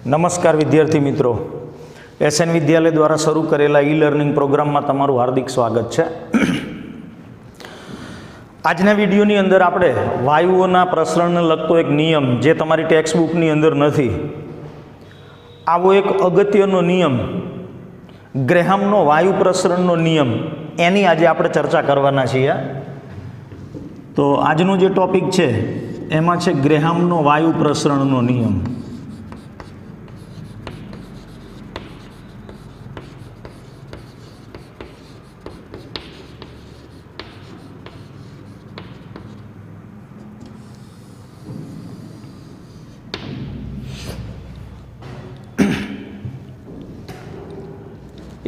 નમસ્કાર વિદ્યાર્થી મિત્રો, એસએન વિદ્યાલય દ્વારા શરૂ કરેલા ઈ લર્નિંગ પ્રોગ્રામમાં તમારું હાર્દિક સ્વાગત છે। આજના વિડીયોની અંદર આપણે વાયુઓના પ્રસરણને લગતો એક નિયમ જે તમારી ટેક્સ્ટ બુકની અંદર નથી, આવો એક અગત્યનો નિયમ ગ્રેહામનો વાયુ પ્રસરણનો નિયમ, એની આજે આપણે ચર્ચા કરવાના છીએ। તો આજનો જે ટોપિક છે એમાં છે ગ્રેહામનો વાયુ પ્રસરણનો નિયમ।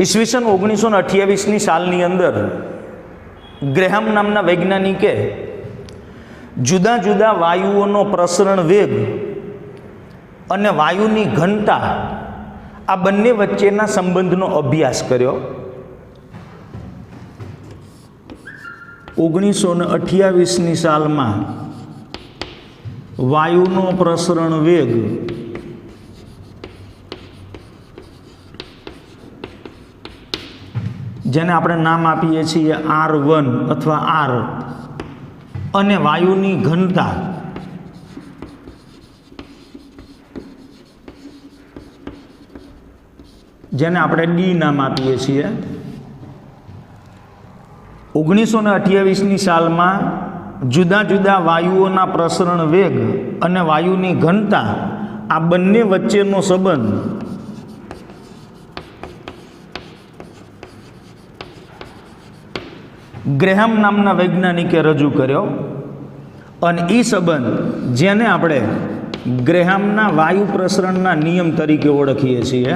ઈસવીસન 1928ની સાલની અંદર ગ્રેહામ નામના વૈજ્ઞાનિકે જુદા જુદા વાયુઓનો પ્રસરણ વેગ અને વાયુની ઘનતા આ બંને વચ્ચેના સંબંધનો અભ્યાસ કર્યો। 1928ની સાલમાં વાયુનો પ્રસરણ વેગ જેને આપણે નામ આપીએ છીએ R1 અથવા R, અને વાયુની ઘનતા જેને આપણે D નામ આપીએ છીએ। 1928ની સાલમાં જુદા જુદા વાયુઓના પ્રસરણ વેગ અને વાયુની ઘનતા આ બંને વચ્ચેનો સંબંધ ગ્રેહામ નામના વૈજ્ઞાનિકે રજૂ કર્યો, અને એ સંબંધ જેને આપણે ગ્રેહામના વાયુ પ્રસરણના નિયમ તરીકે ઓળખીએ છીએ।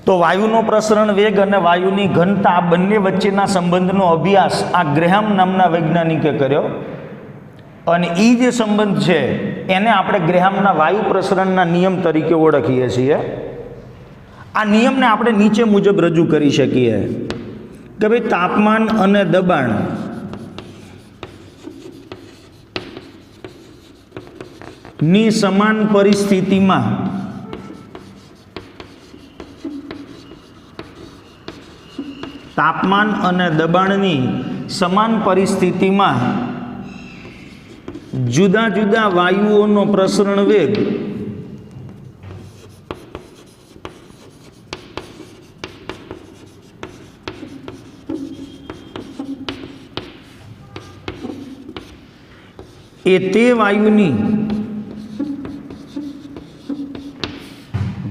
તો વાયુનો પ્રસરણ વેગ અને વાયુની ઘનતા આ બંને વચ્ચેના સંબંધનો અભ્યાસ આ ગ્રેહામ નામના વૈજ્ઞાનિકે કર્યો, અને એ જે સંબંધ છે એને આપણે ગ્રેહામના વાયુ પ્રસરણના નિયમ તરીકે ઓળખીએ છીએ। આ નિયમને આપણે નીચે મુજબ રજૂ કરી શકીએ કે ભાઈ તાપમાન અને દબાણ ની સમાન પરિસ્થિતિમાં તાપમાન અને દબાણની સમાન પરિસ્થિતિમાં જુદા જુદા વાયુઓનો પ્રસરણ વેગ એ તે વાયુની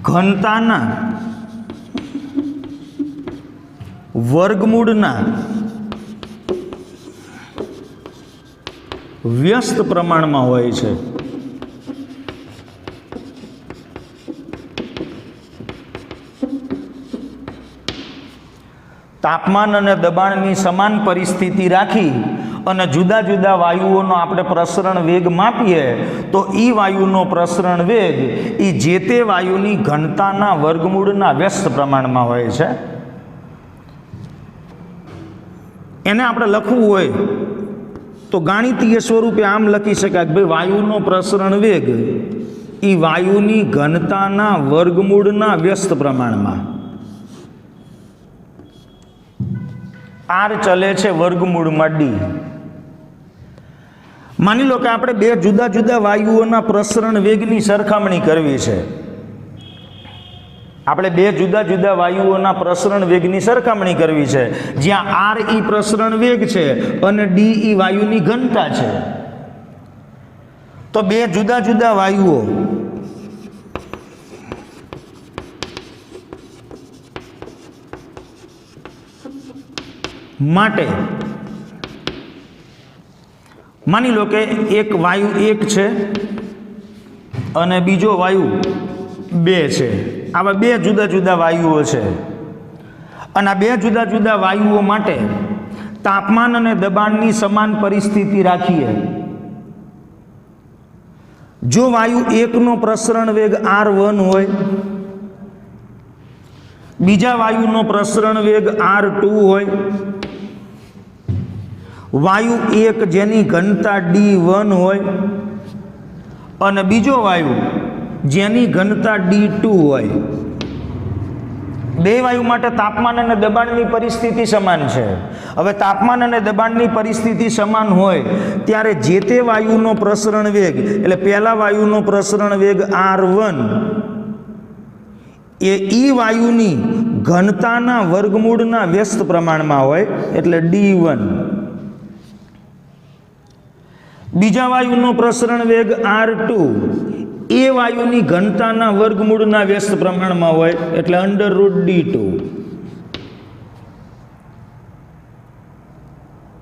ઘનતાના વર્ગમૂળના વ્યસ્ત પ્રમાણમાં હોય છે। તાપમાન અને દબાણની સમાન પરિસ્થિતિ રાખી અને જુદા જુદા વાયુઓનો આપણે પ્રસરણ વેગ માપીએ તો એ વાયુનો પ્રસરણ વેગ એ જે તે વાયુની ઘનતાના વર્ગમૂળના વ્યસ્ત પ્રમાણમાં હોય છે। એને આપણે લખવું હોય તો ગાણિતીય સ્વરૂપે આમ લખી શકાય કે ભાઈ વાયુનો પ્રસરણ વેગ એ વાયુની ઘનતાના વર્ગમૂળના વ્યસ્ત પ્રમાણમાં, R ચલે છે વર્ગમૂળમાં D। માની લો કે આપણે બે જુદા જુદા વાયુઓના પ્રસરણ વેગની સરખામણી કરવી છે। આપણે બે જુદા જુદા વાયુઓના પ્રસરણ વેગની સરખામણી કરવી છે, જ્યાં R એ પ્રસરણ વેગ છે અને D એ વાયુની ઘનતા છે। તો બે જુદા જુદા વાયુઓ માટે માની લો કે એક વાયુ 1 છે અને બીજો વાયુ 2 છે। આવા બે જુદા જુદા વાયુઓ છે, અને આ બે જુદા જુદા વાયુઓ માટે તાપમાન અને દબાણની સમાન પરિસ્થિતિ રાખીએ જો વાયુ એકનો પ્રસરણ વેગ r1 હોય, બીજા વાયુનો પ્રસરણ વેગ r2 હોય, વાયુ એક જેની ઘનતા d1 હોય અને બીજો વાયુ જેની ઘનતા d2 હોય, બે વાયુ માટે તાપમાન અને દબાણની પરિસ્થિતિ સમાન છે. હવે તાપમાન અને દબાણની પરિસ્થિતિ સમાન હોય ત્યારે જે તે વાયુનો પ્રસરણ વેગ, એટલે પહેલા વાયુનો પ્રસરણ વેગ r1 એ ઈ વાયુની ઘનતાના વર્ગમૂળના વ્યસ્ત પ્રમાણમાં હોય, એટલે d1. બીજા વાયુનો પ્રસરણ વેગ r2 એ વાયુની ઘનતાના વર્ગમૂળના વ્યસ્ત પ્રમાણમાં હોય, એટલે √d2.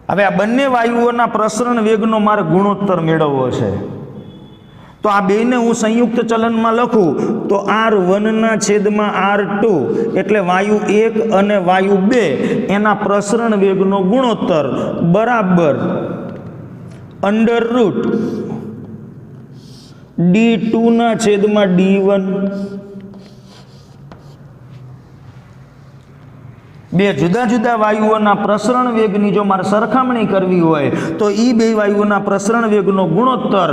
હવે આ બંને વાયુઓના પ્રસરણ વેગનો મારે ગુણોત્તર મેળવવો છે. તો આ બેને હું સંયુક્ત ચલનમાં લખું તો r1/r2 એટલે વાયુ 1 અને વાયુ 2 એના પ્રસરણ વેગનો ગુણોત્તર બરાબર √d2/d1. બે જુદા જુદા વાયુઓના પ્રસરણ વેગની જો મારે સરખામણી કરવી હોય તો એ બે વાયુઓના પ્રસરણ વેગનો ગુણોત્તર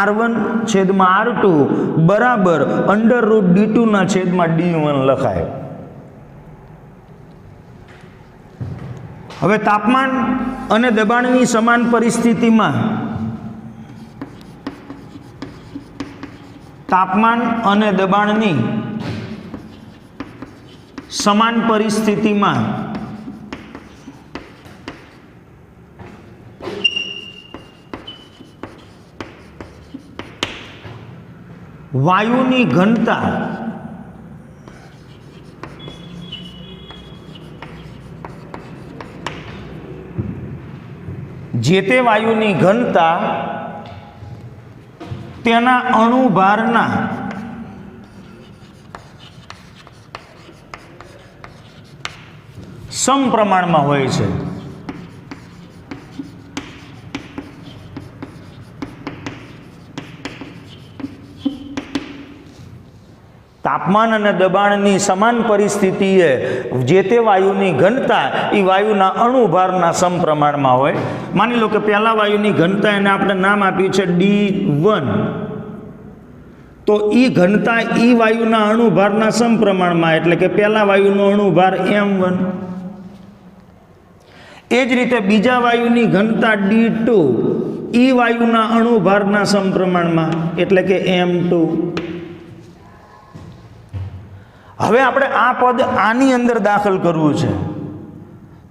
r1/r2 બરાબર √d2/d1 લખાય. હવે તાપમાન અને દબાણની સમાન પરિસ્થિતિમાં તાપમાન અને દબાણની સમાન પરિસ્થિતિમાં વાયુની ઘનતા જે તે વાયુની ઘનતા તેના અણુભારના સમપ્રમાણમાં હોય છે. તાપમાન અને દબાણની સમાન પરિસ્થિતિએ જે તે વાયુની ઘનતા એ વાયુના અણુભારના સમપ્રમાણમાં હોય. માની લો કે પહેલા વાયુની ઘનતા એને આપણે નામ આપ્યું છે d1, તો એ ઘનતા એ વાયુના અણુભારના સમપ્રમાણમાં, એટલે કે પહેલા વાયુનો અણુભાર m1. એ જ રીતે બીજા વાયુની ઘનતા d2 એ વાયુના અણુભારના સમપ્રમાણમાં, એટલે કે m2. હવે આપણે આ પદ આની અંદર દાખલ કરવું છે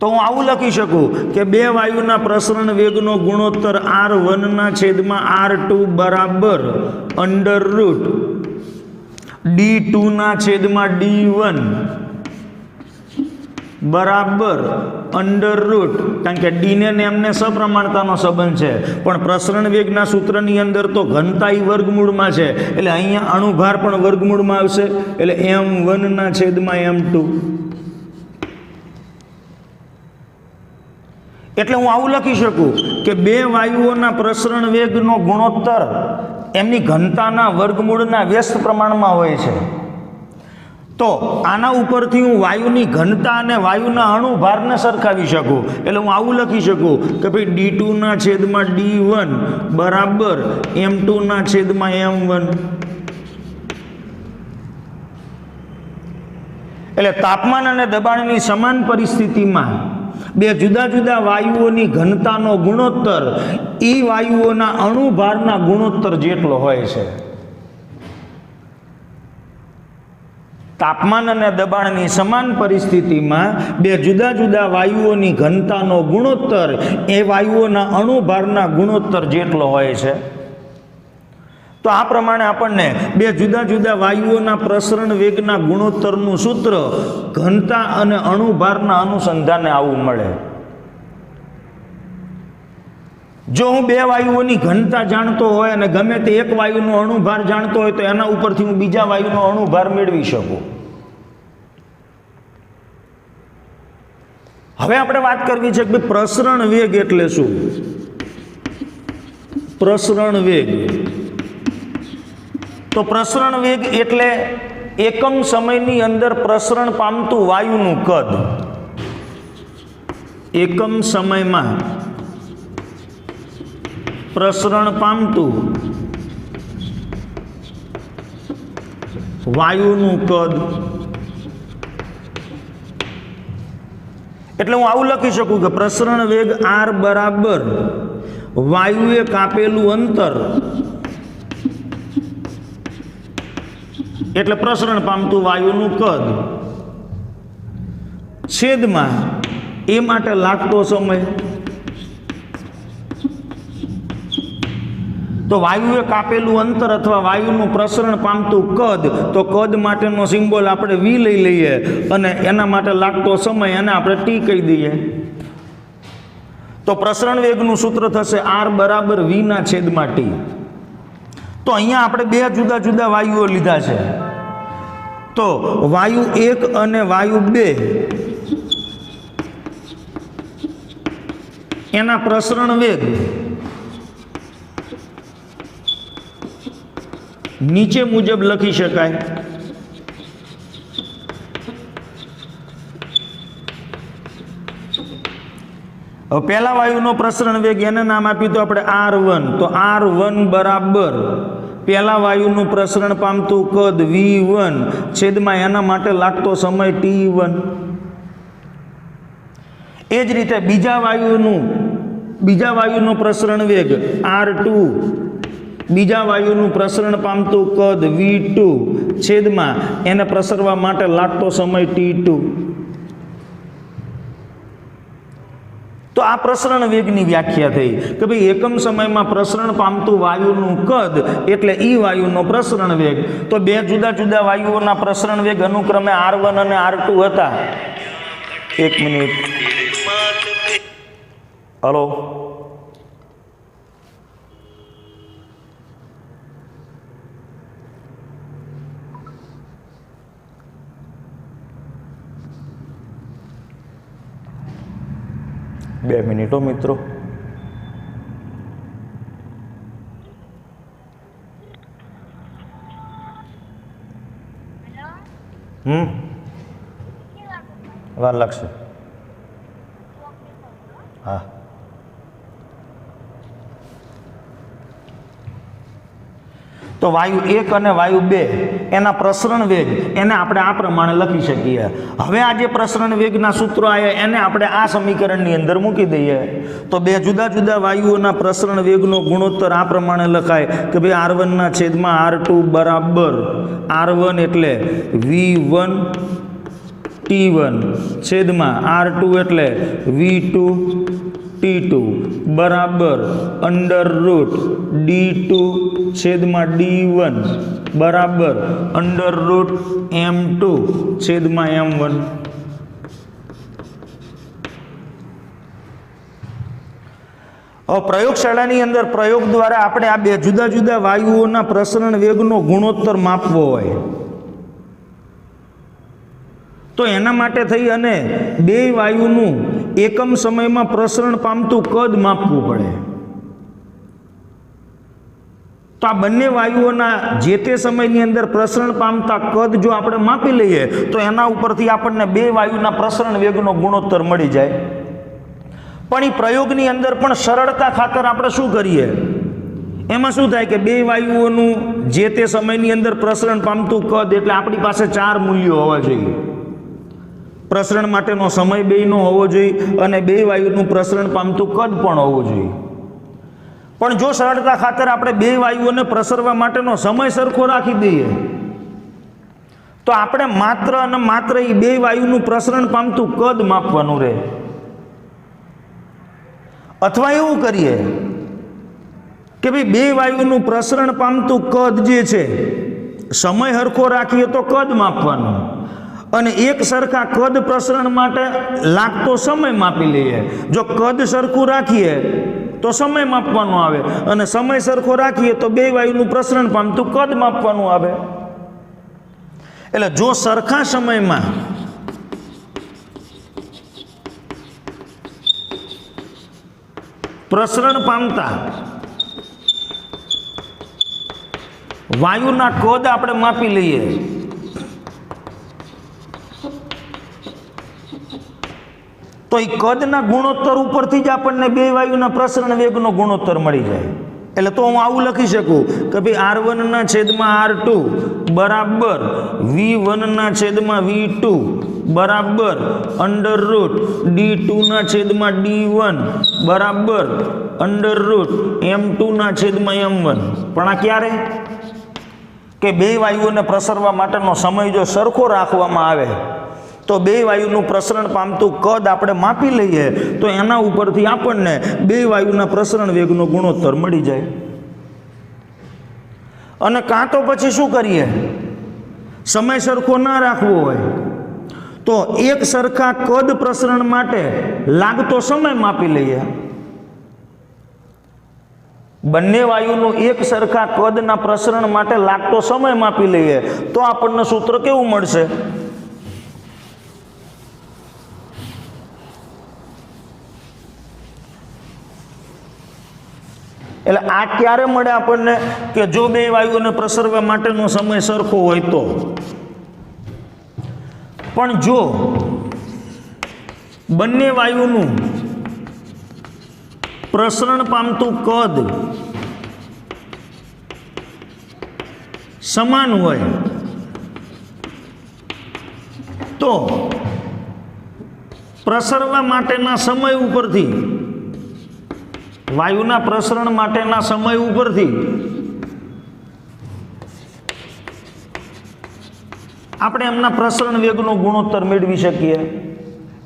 તો હું આવું લખી શકું કે બે વાયુના પ્રસરણ વેગનો ગુણોત્તર r1/r2 બરાબર √d2/d1 બરાબર કારણ કે ડી ને એમને સપ્રમાણતાનો સંબંધ છે, પણ પ્રસરણ વેગના સૂત્રની અંદર તો ઘનતા ઈ વર્ગમૂળમાં છે, એટલે અહીંયા અણુભાર પણ વર્ગમૂળમાં આવશે, એટલે m1/m2. એટલે હું આવું લખી શકું કે બે વાયુઓના પ્રસરણ વેગનો ગુણોત્તર એમની ઘનતાના વર્ગમૂળના વ્યસ્ત પ્રમાણમાં હોય છે. તો આના ઉપરથી હું વાયુની ઘનતા અને વાયુના અણુભારને સરખાવી શકું. એટલે હું આવું લખી શકું કે ભાઈ d2/d1 બરાબર m2/m1. એટલે તાપમાન અને દબાણની સમાન પરિસ્થિતિમાં બે જુદા જુદા વાયુઓની ઘનતાનો ગુણોત્તર એ વાયુઓના અણુભારના ગુણોત્તર જેટલો હોય છે. તાપમાન અને દબાણની સમાન પરિસ્થિતિમાં બે જુદા જુદા વાયુઓની ઘનતાનો ગુણોત્તર એ વાયુઓના અણુભારના ગુણોત્તર જેટલો હોય છે. તો આ પ્રમાણે આપણને બે જુદા જુદા વાયુઓના પ્રસરણ વેગના ગુણોત્તરનું સૂત્ર ઘનતા અને અણુભારના અનુસંધાને આવું મળે. જો હું બે વાયુઓની ઘનતા જાણતો હોય અને ગમે તે એક વાયુનો અણુભાર જાણતો હોય તો એના ઉપરથી હું બીજા વાયુનો અણુભાર મેળવી શકું. હવે આપણે વાત કરવી છે કે પ્રસરણ વેગ એટલે શું? પ્રસરણ વેગ તો પ્રસરણ વેગ એટલે એકમ સમયની અંદર પ્રસરણ પામતું વાયુનું કદ. એકમ સમયમાં પ્રસરણ પામતું વાયુનું કદ. એટલે હું આવું લખી શકું કે પ્રસરણ વેગ r બરાબર વાયુએ કાપેલું અંતર એટલે પ્રસરણ પામતું વાયુનું કદ છેદમાં એ માટે લાગતો સમય. તો વાયુએ કાપેલું અંતર અથવા વાયુનું પ્રસરણ પામતું કદ, તો કદ માટેનો સિમ્બોલ આપણે v લઈ લઈએ અને એના માટે લાગતો સમય એને આપણે t કહી દઈએ. તો પ્રસરણ વેગનું સૂત્ર થશે r બરાબર v ના છેદમાં t. તો અહીંયા આપણે બે જુદા જુદા વાયુઓ લીધા છે. તો વાયુ 1 અને વાયુ 2 એના પ્રસરણ વેગ નીચે મુજબ લખી શકાય. હવે પહેલા વાયુનો પ્રસરણ વેગ એને નામ આપ્યું તો આપણે r1. તો r1 બરાબર પહેલા વાયુનું પ્રસરણ પામતું કદ v1 છેદમાં એના માટે લાગતો સમય t1. એ જ રીતે બીજા વાયુનો પ્રસરણ વેગ r2 બીજા વાયુનું પ્રસરણ પામતું કદ v2 છેદમાં એને પ્રસરવા માટે લાગતો સમય t2. તો આ પ્રસરણ વેગની વ્યાખ્યા થઈ કે ભાઈ એકમ સમયમાં પ્રસરણ પામતું વાયુનું કદ એટલે ઈ વાયુનો પ્રસરણ વેગ. તો બે જુદા જુદા વાયુઓના પ્રસરણ વેગ અનુક્રમે r1 અને r2 હતા. એક મિનિટ. હલો, બે મિનિટો મિત્રો. વાર લાગશે. હા, તો વાયુ 1 અને વાયુ 2 એના પ્રસરણ વેગ એને આપણે આ પ્રમાણે લખી શકીએ. હવે આ જે પ્રસરણ વેગના સૂત્રો આવ્યા એને આપણે આ સમીકરણની અંદર મૂકી દઈએ. તો બે જુદા જુદા વાયુઓના પ્રસરણ વેગનો ગુણોત્તર આ પ્રમાણે લખાય કે ભાઈ r1 ના છેદમાં r2 બરાબર r1 એટલે v1 t1 છેદમાં r2 એટલે v2 t2 બરાબર અંડર રૂટ d2 છેદમાં d1 બરાબર અંડર રૂટ m2 છેદમાં m1. પ્રયોગશાળાની અંદર પ્રયોગ દ્વારા આપણે આ બે જુદા જુદા વાયુઓના પ્રસરણ વેગનો ગુણોત્તર માપવો હોય તો એના માટે થઈ અને બે વાયુનું એકમ સમયમાં પ્રસરણ પામતું કદ માપવું પડે. તો આ બંને વાયુઓના જે તે સમયની અંદર પ્રસરણ પામતા કદ જો આપણે માપી લઈએ તો એના ઉપરથી આપણને બે વાયુના પ્રસરણ વેગનો ગુણોત્તર મળી જાય. પણ એ પ્રયોગની અંદર પણ સરળતા ખાતર આપણે શું કરીએ, એમાં શું થાય કે બે વાયુઓનું જે તે સમયની અંદર પ્રસરણ પામતું કદ એટલે આપણી પાસે 4 મૂલ્યો હોવા જોઈએ. પ્રસરણ માટેનો સમય બેયનો હોવો જોઈએ અને બે વાયુનું પ્રસરણ પામતું કદ પણ હોવું જોઈએ. પણ જો સરળતા ખાતર આપણે બે વાયુઓને પ્રસરવા માટેનો સમય સરખો રાખી દઈએ તો આપણે માત્ર અને માત્ર એ બે વાયુનું પ્રસરણ પામતું કદ માપવાનું રહે. અથવા એવું કરીએ કે ભાઈ બે વાયુનું પ્રસરણ પામતું કદ જે છે સમય સરખો રાખીએ તો કદ માપવાનું અને એક સરખા કદ પ્રસરણ માટે લાગતો સમય માપી લઈએ. જો કદ સરખું રાખીએ તો સમય માપવાનો આવે અને સમય સરખો રાખીએ તો બે વાયુનું પ્રસરણ પામતું કદ માપવાનું આવે. એટલે જો સરખા સમયમાં પ્રસરણ પામતા વાયુના કદ આપણે માપી લઈએ તો એ કદના ગુણોત્તર ઉપરથી જ આપણને બે વાયુના પ્રસરણ વેગનો ગુણોત્તર મળી જાય. એટલે તો હું આવું લખી શકું કે ભાઈ R1/R2 બરાબર V1/V2 બરાબર √D2/D1 બરાબર √M2/M1. પણ આ ક્યારે કે બે વાયુઓને પ્રસરવા માટેનો સમય જો સરખો રાખવામાં આવે તો બે વાયુનું પ્રસરણ પામતું કદ આપણે માપી લઈએ તો એના ઉપરથી આપણને બે વાયુના પ્રસરણ વેગનો ગુણોત્તર મળી જાય. અને કાં તો પછી શું કરીએ, સમય સરખો ના રાખવો હોય તો એક સરખા કદ પ્રસરણ માટે લાગતો સમય માપી લઈએ. બંને વાયુનું એક સરખા કદના પ્રસરણ માટે લાગતો સમય માપી લઈએ તો આપણને સૂત્ર કેવું મળશે? એટલે આ ક્યારે મળે આપણને કે જો બે વાયુઓને પ્રસરવા માટેનો સમય સરખો હોય તો. પણ જો બંને વાયુનું પ્રસરણ પામતું કદ સમાન હોય તો પ્રસરવા માટેના સમય ઉપરથી વાયુના પ્રસરણ માટેના સમય ઉપરથી આપણે એમના પ્રસરણ વેગનો ગુણોત્તર મેળવી શકીએ.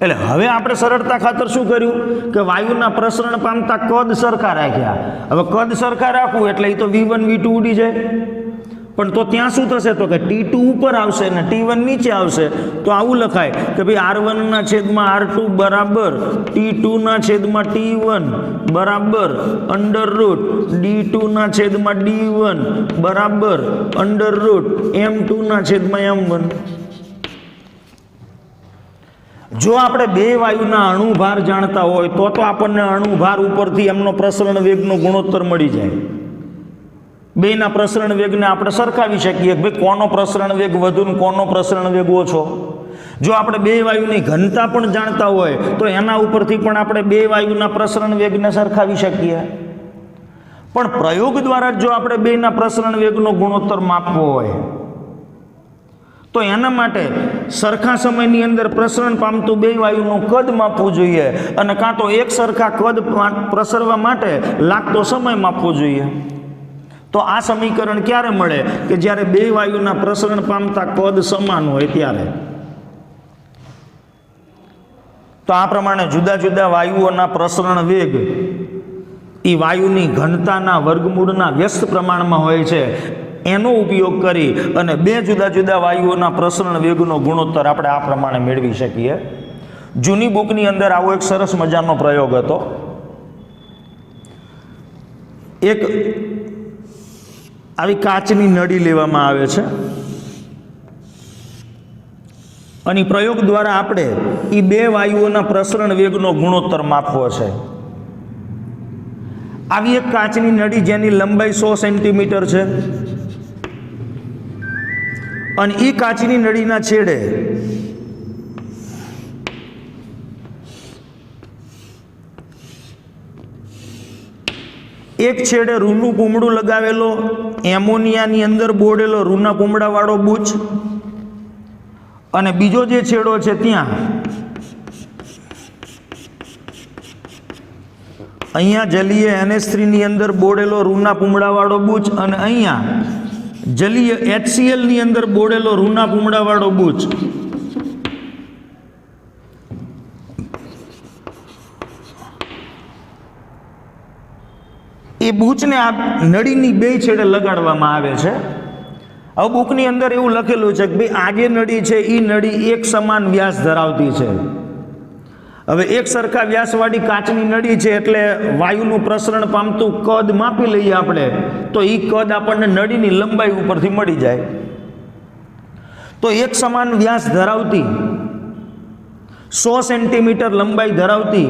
એટલે હવે આપણે સરળતા ખાતર શું કર્યું કે વાયુના પ્રસરણ પામતા કદ સરખા રાખ્યા. હવે કદ સરખા રાખવું એટલે એ તો V1 V2 ઉડી જાય. પણ તો ત્યાં શું થશે તો કે T2 ઉપર આવશે ને T1 નીચે આવશે. તો આવું લખાય કે ભાઈ R1/R2 બરાબર T2/T1 બરાબર √D2/D1 બરાબર √M2/M1. જો આપણે બે વાયુના અણુભાર જાણતા હોય તો આપણને અણુભાર ઉપરથી એમનો પ્રસરણ વેગનો ગુણોત્તર મળી જાય. બેના પ્રસરણ વેગને આપણે સરખાવી શકીએ કે ભાઈ કોનો પ્રસરણ વેગ વધુ ને કોનો પ્રસરણ વેગ ઓછો. જો આપણે બે વાયુની ઘનતા પણ જાણતા હોય તો એના ઉપરથી પણ આપણે બે વાયુના પ્રસરણ વેગને સરખાવી શકીએ. પણ પ્રયોગ દ્વારા જો આપણે બેના પ્રસરણ વેગનો ગુણોત્તર માપવો હોય તો એના માટે સરખા સમયની અંદર પ્રસરણ પામતું બે વાયુનું કદ માપવું જોઈએ અને કાં તો એક સરખા કદ પ્રસરવા માટે લાગતો સમય માપવો જોઈએ. તો આ સમીકરણ ક્યારે મળે કે જ્યારે બે વાયુના પ્રસરણ પામતા કદ સમાન હોય ત્યારે. તો આ પ્રમાણે જુદા જુદા વાયુઓના પ્રસરણ વેગ એ વાયુની ઘનતાના વર્ગમૂળના વ્યસ્ત પ્રમાણમાં હોય છે. એનો ઉપયોગ કરી અને બે જુદા જુદા વાયુઓના પ્રસરણ વેગનો ગુણોત્તર આપણે આ પ્રમાણે મેળવી શકીએ. જૂની બુકની અંદર આવો એક સરસ મજાનો પ્રયોગ હતો. એક આવી કાચની નળી લેવામાં આવે છે અને પ્રયોગ દ્વારા આપણે એ બે વાયુઓના પ્રસરણ વેગનો ગુણોત્તર માપવો છે. આવી એક કાચની નળી જેની લંબાઈ 100 સેન્ટીમીટર છે અને એ કાચની નળીના છેડે એક છેડે રૂનું કુમડું લગાવેલો, એમોનિયાની અંદર બોળેલો રૂના કુમડાવાળો બૂચ અને બીજો જે છેડો છે ત્યાં અહીંયા જલીય NH3 અંદર બોળેલો રૂના કુમડાવાળો બૂચ અને અહીંયા જલીય HCl ની અંદર બોળેલો રૂના કુમડાવાળો બૂચ. એ બૂચને આ નળીની બે છેડે લગાડવામાં આવે છે. હવે બુકની અંદર એવું લખેલું છે કે ભાઈ આ જે નળી છે એ નળી એક સમાન વ્યાસ ધરાવતી છે. હવે એક સરખા વ્યાસવાળી કાચની નળી છે એટલે વાયુનું પ્રસરણ પામતું કદ માપી લઈએ આપણે તો એ કદ આપણને નળીની લંબાઈ ઉપરથી મળી જાય. તો એક સમાન વ્યાસ ધરાવતી 100 સેન્ટીમીટર લંબાઈ ધરાવતી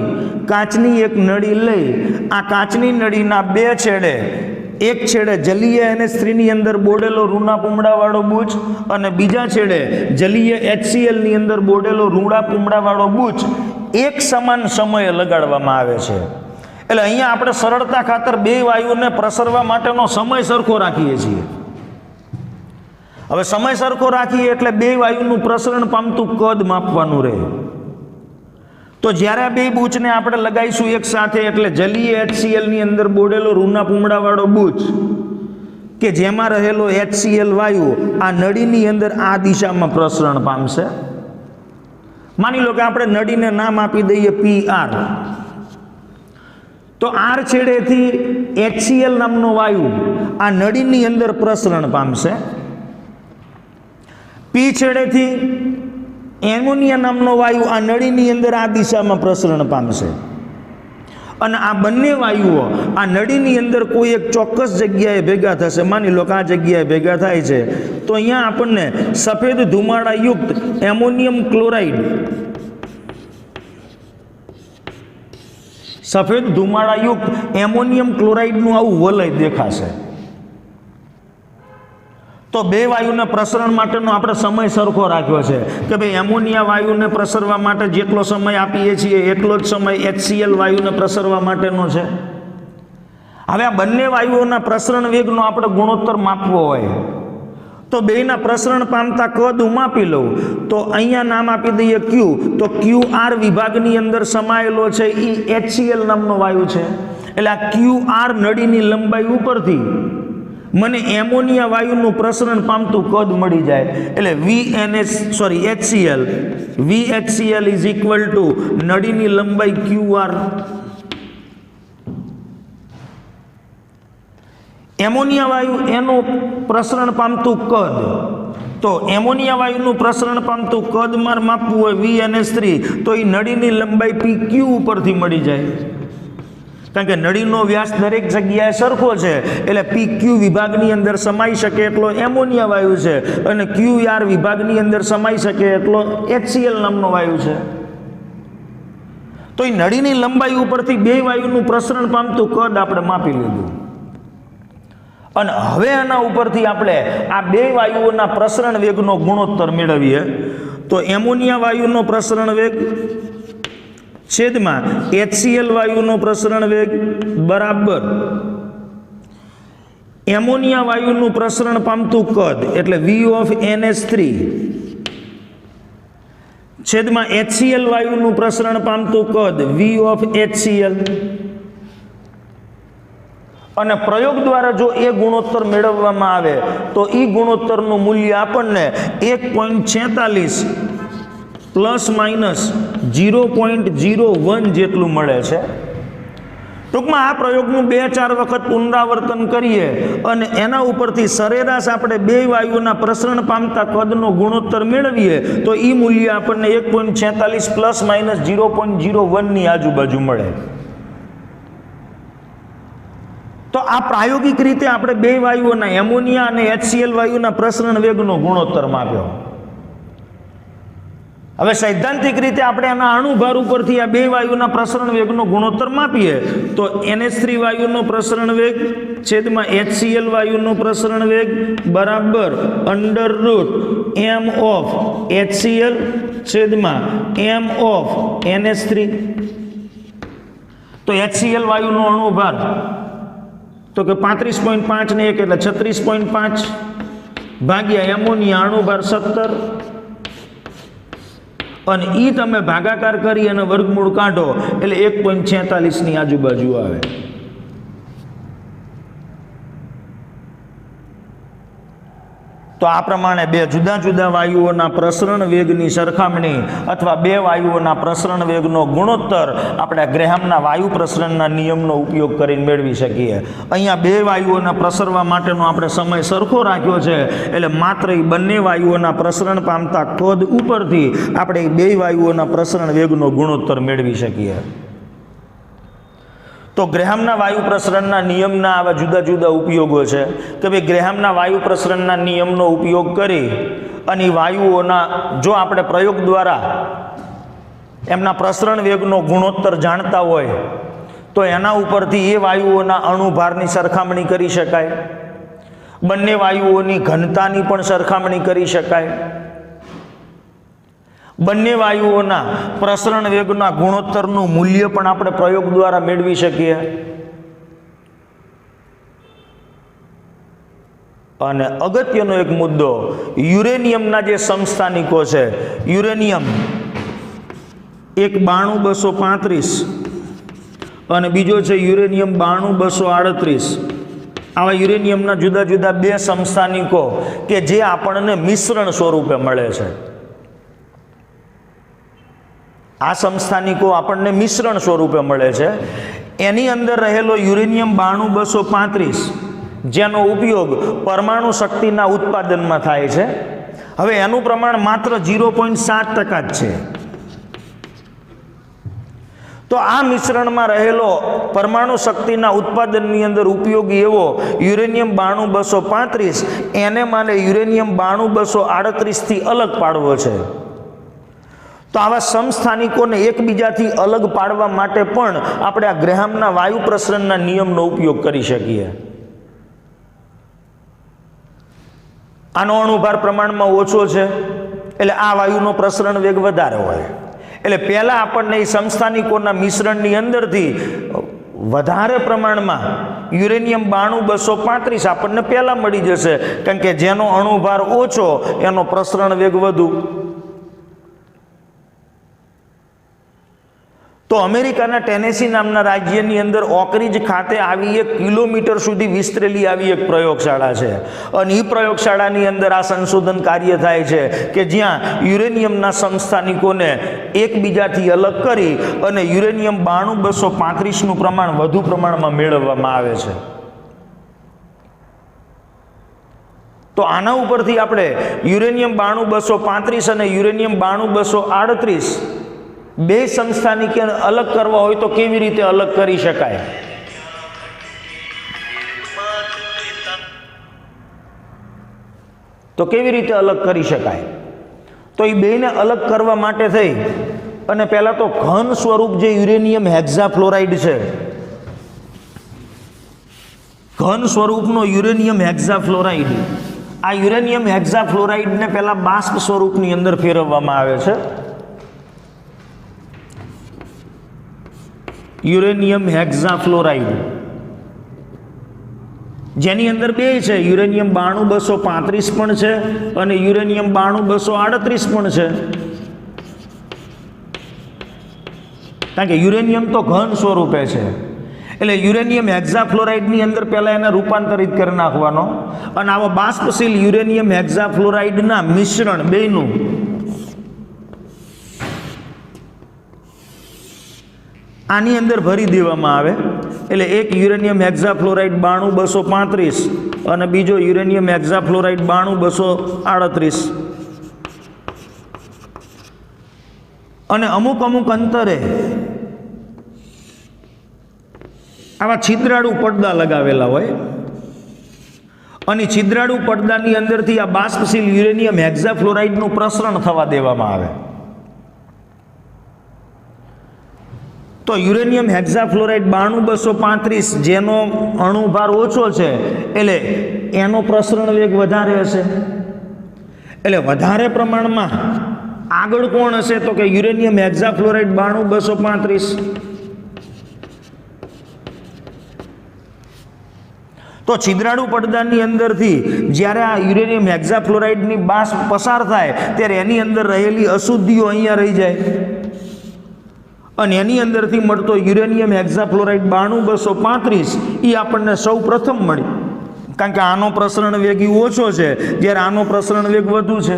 કાચની એક નળી લઈ આ કાચની નળીના બે છેડે એક છેડે જલીય NH3 ની અંદર બોડેલો રૂના પૂમડાવાળો બુચ અને બીજા છેડે જલીય HCl ની અંદર બોડેલો રૂડા પૂમડાવાળો બુચ એક સમાન સમયે લગાડવામાં આવે છે. એટલે અહીંયા આપણે સરળતા ખાતર બે વાયુઓને પ્રસરવા માટેનો સમય સરખો રાખીએ છીએ. હવે સમય સરખો રાખીએ એટલે બે વાયુનું પ્રસરણ પામતું કદ માપવાનું રહે. તો જ્યારે આ બે બૂચને આપણે લગાવીશું એક સાથે એટલે જલીય HCl ની અંદર બોડેલો રૂના પૂમડાવાળો બૂચ કે જેમાં રહેલો HCl વાયુ આ નળીની અંદર આ દિશામાં પ્રસરણ પામશે. માની લો કે આપણે નળીને નામ આપી દઈએ PR. તો R છેડેથી HCl નામનો વાયુ આ નળીની અંદર પ્રસરણ પામશે. P છેડેથી એમોનિયા નામનો વાયુ આ નળીની અંદર આ દિશામાં પ્રસરણ પામશે. અને આ બંને વાયુઓ આ નળીની અંદર કોઈ એક ચોક્કસ જગ્યાએ ભેગા થશે. માની લો કે આ જગ્યાએ ભેગા થાય છે તો અહીંયા આપણને સફેદ ધુમાડાયુક્ત એમોનિયમ ક્લોરાઇડ સફેદ ધુમાડાયુક્ત એમોનિયમ ક્લોરાઇડનું આવું વલય દેખાશે. તો બે વાયુને પ્રસરણ માટેનો આપણે સમય સરખો રાખ્યો છે કે ભાઈ એમોનિયા વાયુને પ્રસરવા માટે જેટલો સમય આપીએ છીએ એટલો જ સમય HCl વાયુને પ્રસરવા માટેનો છે. હવે આ બંને વાયુઓના પ્રસરણ વેગનો આપણે ગુણોત્તર માપવો હોય તો બેના પ્રસરણ પામતા કદ હું માપી લઉં. તો અહીંયા નામ આપી દઈએ Q. તો QR વિભાગની અંદર સમાયેલો છે એ HCl નામનો વાયુ છે. એટલે આ QR નળીની લંબાઈ ઉપરથી મને એમોનિયા વાયુનું પ્રસરણ પામતું કદ મળી જાય. એટલે VHCl ઇઝ ઇક્વલ ટુ નળીની લંબાઈ QR. એમોનિયા વાયુ એનું પ્રસરણ પામતું કદ. તો એમોનિયા વાયુનું પ્રસરણ પામતું કદ માર માપવું હોય VNH3 તો એ નળીની લંબાઈ PQ ઉપરથી મળી જાય. કારણ કે નળીનો વ્યાસ દરેક જગ્યાએ સરખો છે એટલે PQ વિભાગની અંદર સમાઈ શકે એટલો એમોનિયા વાયુ છે અને QR વિભાગની અંદર સમાઈ શકે એટલો HCl નામનો વાયુ છે. તો એ નળીની લંબાઈ ઉપરથી બે વાયુનું પ્રસરણ પામતું કદ આપણે માપી લીધું. અને હવે આના ઉપરથી આપણે આ બે વાયુઓના પ્રસરણ વેગનો ગુણોત્તર મેળવીએ. તો એમોનિયા વાયુનો પ્રસરણ વેગ છેદમાં HCl વાયુનો પ્રસરણ વેગ બરાબર એમોનિયા વાયુનું પ્રસરણ પામતું કદ એટલે V of NH3 છેદમાં HCl વાયુનું પ્રસરણ પામતું કદ V of HCl. અને પ્રયોગ દ્વારા જો એ ગુણોત્તર મેળવવામાં આવે તો એ ગુણોત્તરનું મૂલ્ય આપણને 1.46 પ્લસ માઇનસ 0.01 જેટલું મળે છે. ટૂંકમાં આ પ્રયોગનું 2-4 વખત પુનરાવર્તન કરીએ અને એના ઉપરથી સરેરાશ આપણે બે વાયુઓના પ્રસરણ પામતા કદનો ગુણોત્તર મેળવીએ તો એ મૂલ્ય આપણને 1.46 પ્લસ માઇનસ 0.01 ની આજુબાજુ મળે. તો આ પ્રાયોગિક રીતે આપણે બે વાયુઓના એમોનિયા અને HCl વાયુના પ્રસરણ વેગનો ગુણોત્તર માપ્યો. હવે સૈદ્ધાંતિક રીતે આપણે આના અણુભાર ઉપરથી આ બે વાયુના પ્રસરણ વેગનો ગુણોત્તર માપીએ તો NH3 વાયુનો પ્રસરણ વેગ છેદમાં HCl વાયુનો પ્રસરણ વેગ બરાબર √m of HCl છેદમાં m of NH3. તો HCl વાયુનો અણુભાર તો કે 35.5 ને 1 એટલે 36.5 ભાગ્યા એમોનિયા અણુભાર 17 અને ઈ તમે ભાગાકાર કરી અને વર્ગમૂળ કાઢો એટલે 1.46 ની આજુબાજુ આવે. તો આ પ્રમાણે બે જુદા જુદા વાયુઓના પ્રસરણ વેગની સરખામણી અથવા બે વાયુઓના પ્રસરણ વેગનો ગુણોત્તર આપણે ગ્રેહામના વાયુ પ્રસરણના નિયમનો ઉપયોગ કરીને મેળવી શકીએ. અહીંયા બે વાયુઓના પ્રસરવા માટેનો આપણે સમય સરખો રાખ્યો છે એટલે માત્ર એ બંને વાયુઓના પ્રસરણ પામતા કદ ઉપરથી આપણે એ બે વાયુઓના પ્રસરણ વેગનો ગુણોત્તર મેળવી શકીએ. તો ગ્રેહામના વાયુ પ્રસરણના નિયમના આવા જુદા જુદા ઉપયોગો છે કે ભાઈ ગ્રેહામના વાયુ પ્રસરણના નિયમનો ઉપયોગ કરી અને વાયુઓના જો આપણે પ્રયોગ દ્વારા એમના પ્રસરણ વેગનો ગુણોત્તર જાણતા હોય તો એના ઉપરથી એ વાયુઓના અણુભારની સરખામણી કરી શકાય, બંને વાયુઓની ઘનતાની પણ સરખામણી કરી શકાય, બંને વાયુઓના પ્રસરણ વેગના ગુણોત્તરનું મૂલ્ય પણ આપણે પ્રયોગ દ્વારા મેળવી શકીએ. અને અગત્યનો એક મુદ્દો, યુરેનિયમના જે સમસ્થાનિકો છે, યુરેનિયમ એક 92235 અને બીજો છે યુરેનિયમ 92238. આવા યુરેનિયમના જુદા જુદા બે સમસ્થાનિકો કે જે આપણને મિશ્રણ સ્વરૂપે મળે છે. આ સમસ્થાનિકો આપણને મિશ્રણ સ્વરૂપે મળે છે. એની અંદર રહેલો યુરેનિયમ 92235 જેનો ઉપયોગ પરમાણુ શક્તિના ઉત્પાદનમાં થાય છે. હવે એનું પ્રમાણ માત્ર 0.7% જ છે. તો આ મિશ્રણમાં રહેલો પરમાણુ શક્તિના ઉત્પાદનની અંદર ઉપયોગી એવો યુરેનિયમ 92235 એને માને યુરેનિયમ 92238 થી અલગ પાડવો છે. તો આવા સમસ્થાનિકોને એકબીજાથી અલગ પાડવા માટે પણ આપણે આ ગ્રેહામના વાયુ પ્રસરણના નિયમનો ઉપયોગ કરી શકીએ. આનો અણુભાર પ્રમાણમાં ઓછો છે એટલે આ વાયુનો પ્રસરણ વેગ વધારે હોય. એટલે પહેલાં આપણને એ સમસ્થાનિકોના મિશ્રણની અંદરથી વધારે પ્રમાણમાં યુરેનિયમ 92235 આપણને પહેલાં મળી જશે, કારણ કે જેનો અણુભાર ઓછો એનો પ્રસરણ વેગ વધુ. તો અમેરિકાના ટેનેસી નામના રાજ્યની અંદર ઓકરીજ ખાતે આવી 1 કિલોમીટર સુધી વિસ્તરેલી આવી એક પ્રયોગશાળા છે. અને એ પ્રયોગશાળાની અંદર આ સંશોધન કાર્ય થાય છે કે જ્યાં યુરેનિયમના સમસ્થાનિકોને એકબીજાથી અલગ કરી અને યુરેનિયમ 92235નું પ્રમાણ વધુ પ્રમાણમાં મેળવવામાં આવે છે. તો આના ઉપરથી આપણે યુરેનિયમ 92235 અને યુરેનિયમ 92238 બે સમસ્થાનિકોને અલગ કરવા હોય તો કેવી રીતે અલગ કરી શકાય? તો કેવી રીતે અલગ કરી શકાય? તો એ બેને અલગ કરવા માટે થઈ અને પહેલાં તો ઘન સ્વરૂપ જે યુરેનિયમ હેક્ઝાફ્લોરાઇડ છે, ઘન સ્વરૂપનો યુરેનિયમ હેક્ઝાફ્લોરાઇડ, આ યુરેનિયમ હેક્ઝાફ્લોરાઇડને પહેલાં બાષ્પ સ્વરૂપની અંદર ફેરવવામાં આવે છે. યુરેનિયમ હેક્ઝાફ્લોરાઇડ જેની અંદર બે છે, યુરેનિયમ 92235 પણ છે અને યુરેનિયમ 92238 પણ છે. કારણ કે યુરેનિયમ તો ઘન સ્વરૂપે છે એટલે યુરેનિયમ હેક્ઝાફ્લોરાઇડની અંદર પહેલાં એને રૂપાંતરિત કરી નાખવાનો અને આવા બાષ્પશીલ યુરેનિયમ હેક્ઝાફ્લોરાઇડના મિશ્રણ બેનું આની અંદર ભરી દેવામાં આવે. એટલે એક યુરેનિયમ હેક્ઝાફ્લોરાઇડ 92235 અને બીજો યુરેનિયમ હેક્ઝાફ્લોરાઇડ 92238 અને અમુક અમુક અંતરે આવા છિદ્રાળુ પડદા લગાવેલા હોય અને છિદ્રાળુ પડદાની અંદરથી આ બાષ્પશીલ યુરેનિયમ હેક્ઝાફ્લોરાઇડનું પ્રસરણ થવા દેવામાં આવે. તો યુરેનિયમ હેક્ઝાફ્લોરાઇડ 92235 જેનો અણુભાર ઓછો છે એટલે એનો પ્રસરણ વેગ વધારે હશે. એટલે વધારે પ્રમાણમાં આગળ કોણ હશે? તો કે યુરેનિયમ હેક્ઝાફ્લોરાઇડ 92235. તો છિદ્રાળુ પડદાની અંદરથી જ્યારે આ યુરેનિયમ હેક્ઝાફ્લોરાઇડની બાષ્પ પસાર થાય ત્યારે એની અંદર રહેલી અશુદ્ધિઓ અહીંયા રહી જાય અને એની અંદરથી મળતો યુરેનિયમ હેક્ઝાફ્લોરાઇડ 92235 એ આપણને સૌ પ્રથમ મળી, કારણ કે આનો પ્રસરણ વેગ ઓછો છે જ્યારે આનો પ્રસરણ વેગ વધુ છે.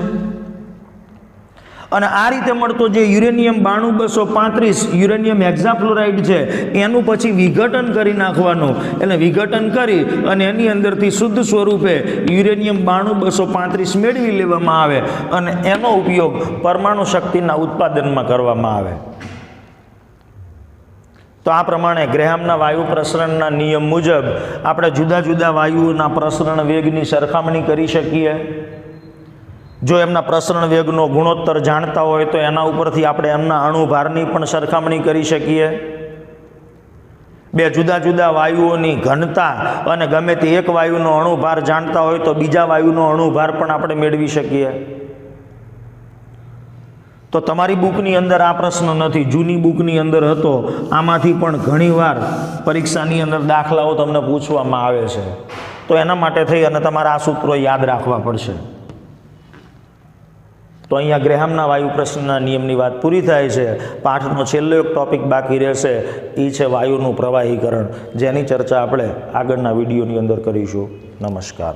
અને આ રીતે મળતો જે યુરેનિયમ 92235 યુરેનિયમ હેક્ઝાફ્લોરાઇડ છે એનું પછી વિઘટન કરી નાખવાનું. એટલે વિઘટન કરી અને એની અંદરથી શુદ્ધ સ્વરૂપે યુરેનિયમ 92235 મેળવી લેવામાં આવે અને એનો ઉપયોગ પરમાણુ શક્તિના ઉત્પાદનમાં કરવામાં આવે. તો આ પ્રમાણે ગ્રેહામના વાયુ પ્રસરણના નિયમ મુજબ આપણે જુદા જુદા વાયુઓના પ્રસરણ વેગની સરખામણી કરી શકીએ. જો એમના પ્રસરણ વેગનો ગુણોત્તર જાણતા હોય તો એના ઉપરથી આપણે એમના અણુભારની પણ સરખામણી કરી શકીએ. બે જુદા જુદા વાયુઓની ઘનતા અને ગમે તે એક વાયુનો અણુભાર જાણતા હોય તો બીજા વાયુનો અણુભાર પણ આપણે મેળવી શકીએ. તો તમારી બુકની અંદર આ પ્રશ્ન નથી, જૂની બુકની અંદર હતો. આમાંથી પણ ઘણીવાર પરીક્ષાની અંદર દાખલાઓ તમને પૂછવામાં આવે છે. તો એના માટે થઈ અને તમારે આ સૂત્રો યાદ રાખવા પડશે. તો અહીંયા ગ્રેહામના વાયુ પ્રશ્નના નિયમની વાત પૂરી થાય છે. પાઠનો છેલ્લો એક ટોપિક બાકી રહેશે, એ છે વાયુનું પ્રવાહીકરણ, જેની ચર્ચા આપણે આગળના વિડીયોની અંદર કરીશું. નમસ્કાર.